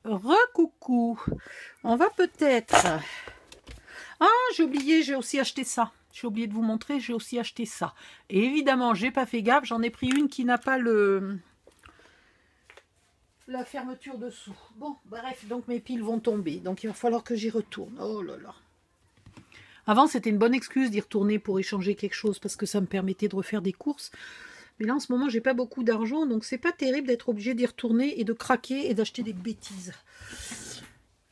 Recoucou. On va peut-être... Ah, j'ai oublié, j'ai aussi acheté ça. J'ai oublié de vous montrer, j'ai aussi acheté ça. Et évidemment, j'ai pas fait gaffe, j'en ai pris une qui n'a pas la fermeture dessous. Bon, bref, donc mes piles vont tomber. Donc il va falloir que j'y retourne. Oh là là. Avant, c'était une bonne excuse d'y retourner pour échanger quelque chose parce que ça me permettait de refaire des courses. Mais là, en ce moment, j'ai pas beaucoup d'argent, donc c'est pas terrible d'être obligé d'y retourner et de craquer et d'acheter des bêtises.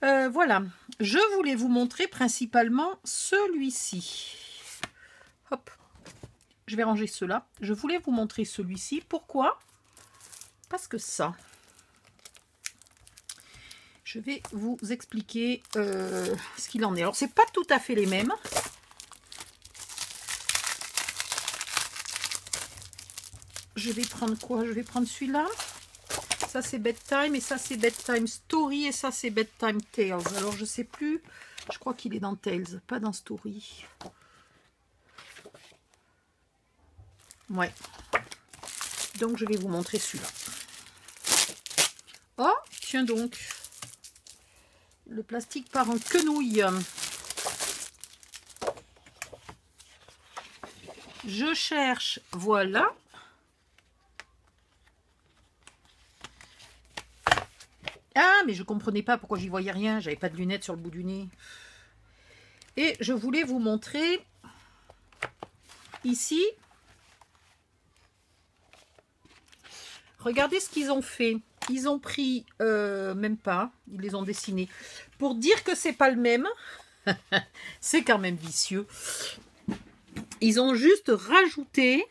Voilà, je voulais vous montrer principalement celui-ci. Hop, je vais ranger cela. Je voulais vous montrer celui-ci. Pourquoi? Parce que ça, je vais vous expliquer ce qu'il en est. Alors, c'est pas tout à fait les mêmes. Je vais prendre quoi? Je vais prendre celui-là. Ça, c'est Bedtime et ça, c'est Bedtime Story et ça, c'est Bedtime Tales. Alors, je sais plus. Je crois qu'il est dans Tales, pas dans Story. Ouais. Donc, je vais vous montrer celui-là. Oh, tiens donc. Le plastique part en quenouille. Je cherche, voilà. Ah, mais je comprenais pas pourquoi j'y voyais rien. J'avais pas de lunettes sur le bout du nez. Et je voulais vous montrer ici. Regardez ce qu'ils ont fait. Ils ont pris, même pas, ils les ont dessinés. Pour dire que c'est pas le même, c'est quand même vicieux. Ils ont juste rajouté,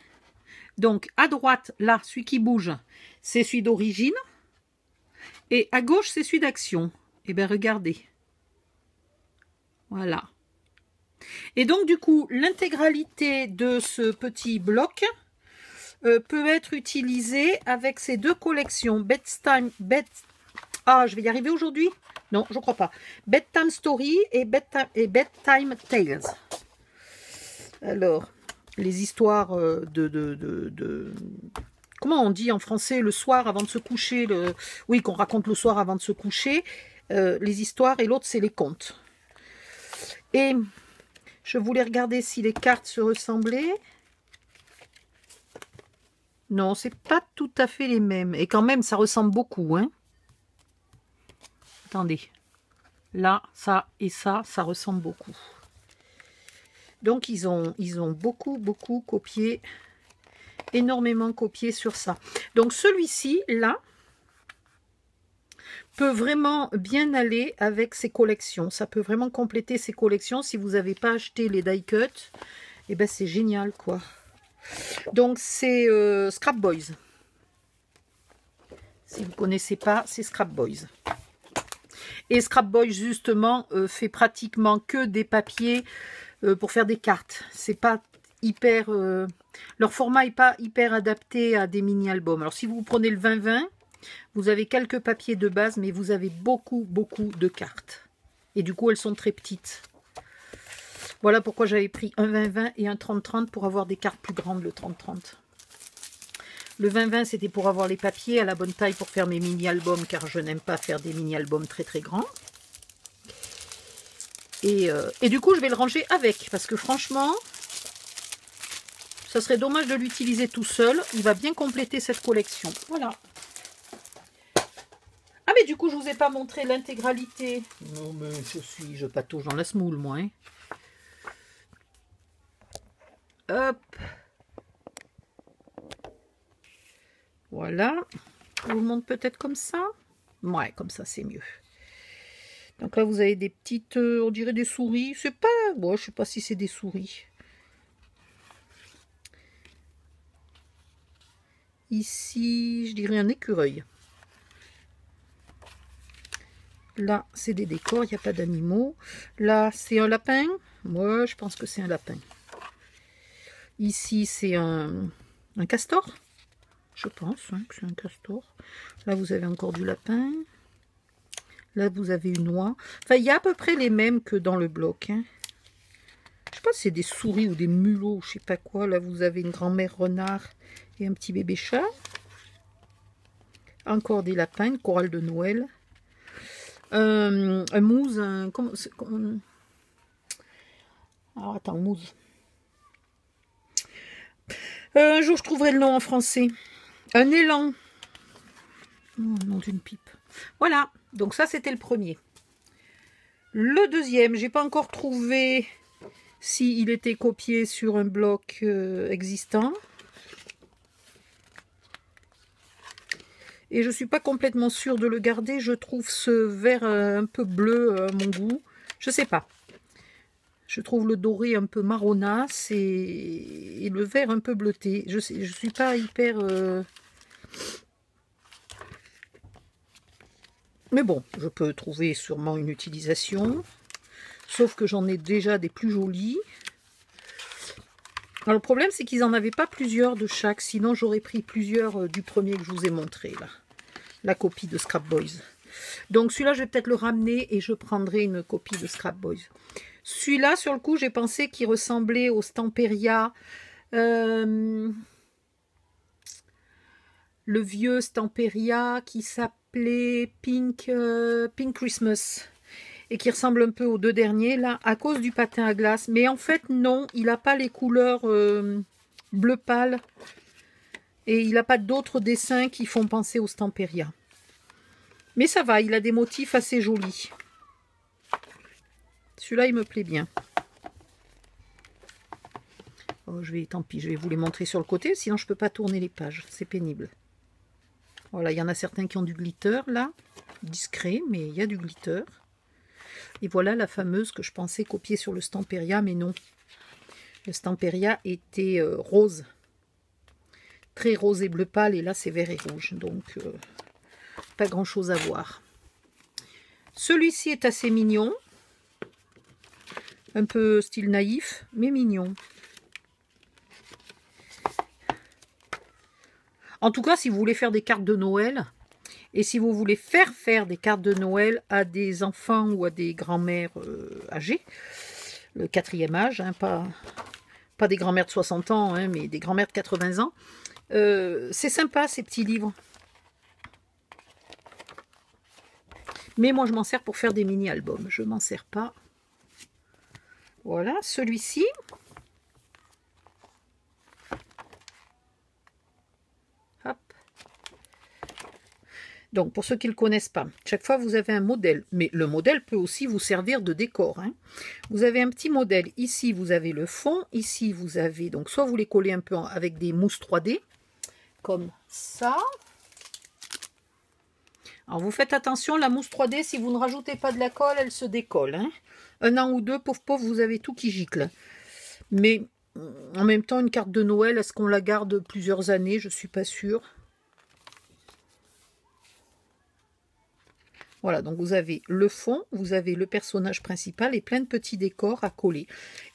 donc à droite, là, celui qui bouge, c'est celui d'origine. Et à gauche, c'est celui d'action. Et bien, regardez. Voilà. Et donc, du coup, l'intégralité de ce petit bloc peut être utilisée avec ces deux collections. Ah, je vais y arriver aujourd'hui? Non, je crois pas. Bedtime Story et Bedtime Tales. Alors, les histoires comment on dit en français, le soir avant de se coucher, oui, qu'on raconte le soir avant de se coucher, les histoires, et l'autre, c'est les contes. Et je voulais regarder si les cartes se ressemblaient. Non, c'est pas tout à fait les mêmes. Et quand même, ça ressemble beaucoup, hein. Attendez. Là, ça et ça ressemble beaucoup. Donc, ils ont beaucoup copié, énormément copié sur ça. Donc, celui-ci, là, peut vraiment bien aller avec ces collections. Ça peut vraiment compléter ces collections. Si vous n'avez pas acheté les die cut, et ben c'est génial, quoi. Donc, c'est Scrap Boys. Si vous ne connaissez pas, c'est Scrap Boys. Et Scrap Boys, justement, fait pratiquement que des papiers pour faire des cartes. C'est pas hyper... leur format n'est pas hyper adapté à des mini-albums. Alors, si vous prenez le 20-20, vous avez quelques papiers de base, mais vous avez beaucoup de cartes. Et du coup, elles sont très petites. Voilà pourquoi j'avais pris un 20-20 et un 30-30 pour avoir des cartes plus grandes, le 30-30. Le 20-20, c'était pour avoir les papiers à la bonne taille pour faire mes mini-albums, car je n'aime pas faire des mini-albums très grands. Et du coup, je vais le ranger avec, parce que franchement, ça serait dommage de l'utiliser tout seul. Il va bien compléter cette collection. Voilà. Ah, mais du coup, je ne vous ai pas montré l'intégralité. Non, mais je patauge dans la semoule, moi. Hein. Hop. Voilà. Je vous le montre peut-être comme ça. Ouais, comme ça, c'est mieux. Donc là, vous avez des petites, on dirait des souris. C'est pas... Bon, je sais pas si c'est des souris. Ici, je dirais un écureuil. Là, c'est des décors, il n'y a pas d'animaux. Là, c'est un lapin. Moi, je pense que c'est un lapin. Ici, c'est un castor. Je pense hein, que c'est un castor. Là, vous avez encore du lapin. Là, vous avez une oie. Enfin, il y a à peu près les mêmes que dans le bloc. Hein. Je sais pas si c'est des souris ou des mulots, je sais pas quoi. Là, vous avez une grand-mère renard et un petit bébé chat. Encore des lapins, une chorale de Noël. un mousse, alors attends, mousse. Un jour je trouverai le nom en français. Un élan. Oh, nom d'une pipe. Voilà, donc ça c'était le premier. Le deuxième, j'ai pas encore trouvé s'il était copié sur un bloc existant. Et je suis pas complètement sûre de le garder. Je trouve ce vert un peu bleu à mon goût. Je sais pas. Je trouve le doré un peu marronasse et le vert un peu bleuté. Je suis pas hyper... Mais bon, je peux trouver sûrement une utilisation. Sauf que j'en ai déjà des plus jolis. Alors le problème, c'est qu'ils n'en avaient pas plusieurs de chaque. Sinon, j'aurais pris plusieurs du premier que je vous ai montré, là. La copie de Scrap Boys. Donc celui-là, je vais peut-être le ramener et je prendrai une copie de Scrap Boys. Celui-là, sur le coup, j'ai pensé qu'il ressemblait au Stamperia. Le vieux Stamperia qui s'appelait Pink Christmas. Et qui ressemble un peu aux deux derniers, là, à cause du patin à glace. Mais en fait, non, il n'a pas les couleurs bleu pâle. Et il n'a pas d'autres dessins qui font penser au Stamperia. Mais ça va, il a des motifs assez jolis. Celui-là, il me plaît bien. Oh, tant pis, je vais vous les montrer sur le côté, sinon je ne peux pas tourner les pages. C'est pénible. Voilà, il y en a certains qui ont du glitter, là. Discret, mais il y a du glitter. Et voilà la fameuse que je pensais copier sur le Stamperia, mais non. Le Stamperia était rose. Très rose et bleu pâle, et là c'est vert et rouge. Donc, pas grand chose à voir. Celui-ci est assez mignon. Un peu style naïf, mais mignon. En tout cas, si vous voulez faire des cartes de Noël... Et si vous voulez faire des cartes de Noël à des enfants ou à des grands-mères âgées, le 4e âge, hein, pas des grands-mères de 60 ans, hein, mais des grands-mères de 80 ans, c'est sympa ces petits livres. Mais moi je m'en sers pour faire des mini-albums, je m'en sers pas. Voilà, celui-ci. Donc, pour ceux qui ne le connaissent pas, chaque fois, vous avez un modèle. Mais le modèle peut aussi vous servir de décor. Hein. Vous avez un petit modèle. Ici, vous avez le fond. Ici, vous avez... Donc, soit vous les collez un peu avec des mousses 3D, comme ça. Alors, vous faites attention, la mousse 3D, si vous ne rajoutez pas de la colle, elle se décolle. Hein. Un an ou deux, pauvre, vous avez tout qui gicle. Mais, en même temps, une carte de Noël, est-ce qu'on la garde plusieurs années? Je ne suis pas sûre. Voilà, donc vous avez le fond, vous avez le personnage principal et plein de petits décors à coller.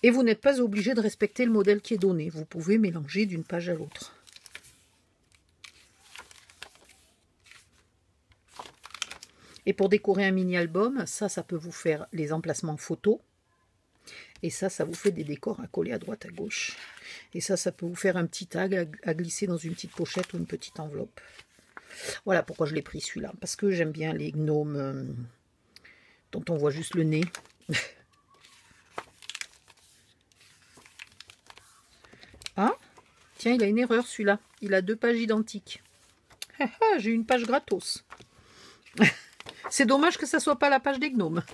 Et vous n'êtes pas obligé de respecter le modèle qui est donné. Vous pouvez mélanger d'une page à l'autre. Et pour décorer un mini-album, ça peut vous faire les emplacements photos. Et ça vous fait des décors à coller à droite, à gauche. Et ça peut vous faire un petit tag à glisser dans une petite pochette ou une petite enveloppe. Voilà pourquoi je l'ai pris celui-là. Parce que j'aime bien les gnomes dont on voit juste le nez. Ah, tiens, il a une erreur celui-là. Il a 2 pages identiques. J'ai une page gratos. C'est dommage que ça soit pas la page des gnomes.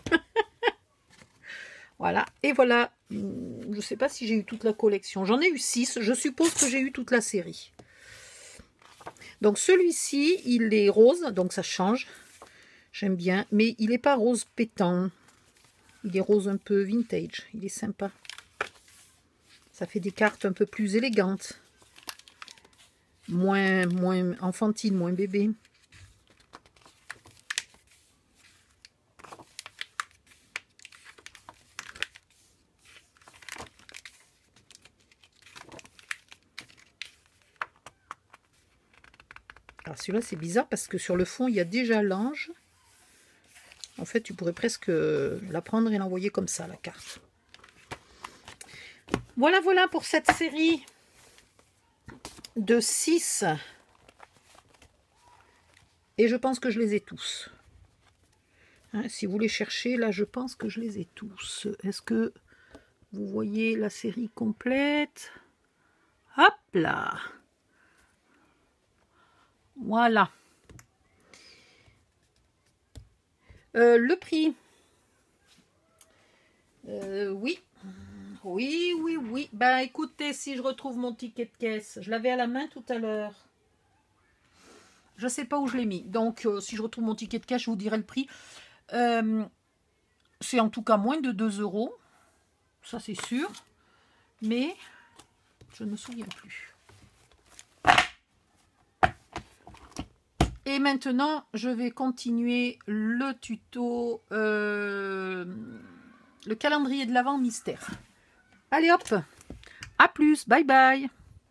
Voilà, et voilà. Je ne sais pas si j'ai eu toute la collection. J'en ai eu 6. Je suppose que j'ai eu toute la série. Donc celui-ci, il est rose, donc ça change. J'aime bien, mais il n'est pas rose pétant. Il est rose un peu vintage, il est sympa. Ça fait des cartes un peu plus élégantes. Moins enfantine, moins bébé. Alors celui-là c'est bizarre parce que sur le fond il y a déjà l'ange. En fait tu pourrais presque la prendre et l'envoyer comme ça la carte. Voilà pour cette série de 6. Et je pense que je les ai tous. Hein, si vous les cherchez, là, je pense que je les ai tous. Est-ce que vous voyez la série complète? Hop là! Voilà. Le prix. Oui. Oui. Ben écoutez, si je retrouve mon ticket de caisse, je l'avais à la main tout à l'heure. Je ne sais pas où je l'ai mis. Donc, si je retrouve mon ticket de caisse, je vous dirai le prix. C'est en tout cas moins de 2 €. Ça, c'est sûr. Mais je ne me souviens plus. Et maintenant, je vais continuer le tuto, le calendrier de l'Avent mystère. Allez hop, à plus, bye bye.